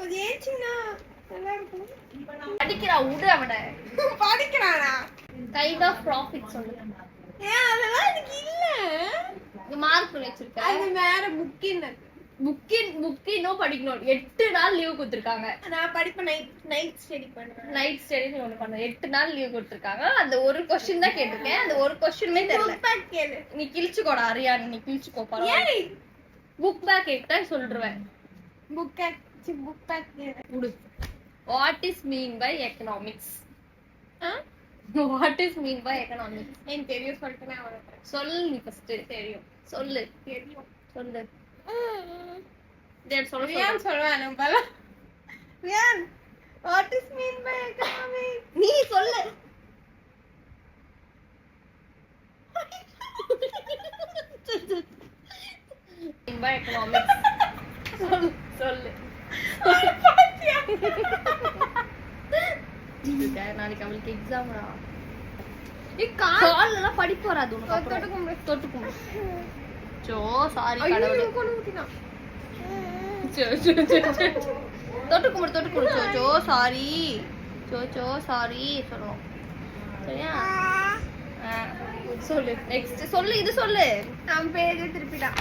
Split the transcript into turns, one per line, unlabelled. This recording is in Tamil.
அது ஏச்சினா நல்லா இருக்கும்.
படிக்கிறா உடு அவட.
படிக்கறானா?
கைண்ட் ஆஃப் ப்ராஃபிட் சொல்லு.
ஏன் அதெல்லாம் எனக்கு இல்ல.
இந்த மார்க் வச்சிருக்க.
அது வேற புக்கின்.
புக்கினோ படிக்கணும். 8 நாள் லீவ் கொடுத்திருக்காங்க.
நான் படிப்பேன் நைட் ஸ்டடி பண்ணுவேன்.
நைட் ஸ்டடி ஒன்னு பண்ண 8 நாள் லீவ் கொடுத்திருக்காங்க. அந்த ஒரு क्वेश्चन தான் கேட்டிருக்கேன். அந்த ஒரு क्वेश्चनமே தெரியல.
புக் பேக் கேளு.
நீ கிழிச்சுக்கோடா அரியான், நீ கிழிச்சுக்கோ பரவாயில்லை.
ஏய்
புக் பேக் கேட்டா சொல்றேன்.
புக் பேக் கேளு.
உடு. What is mean by economics? What is mean by economics?
எனக்கு தெரியும் சொல்லிட்டேன் அவனுக்கு.
சொல்லு நீ ஃபர்ஸ்ட். தெரியும். சொல்லு.
தெரியும்.
சொல்லு. சொல்ல
ரியான் சொல்வானே பல. Ryan what is mean by economics?
நீ சொல்லு. mean by economics. சொல்லு. நாளைக்கு அவளுக்கு எக்ஸாம்டா. கால் எல்லாம் படிப்பு வராது உனக்கு. தொட்டு கும்பிடு. சோ சாரி கடவுளே. தொட்டு கும்பிடு. So sorry. சோ சாரி சொல்லணும். சரியா? சொல்லு. நெக்ஸ்ட் சொல்லு. இது சொல்லு.
நான் பேஜ் திருப்பிடா.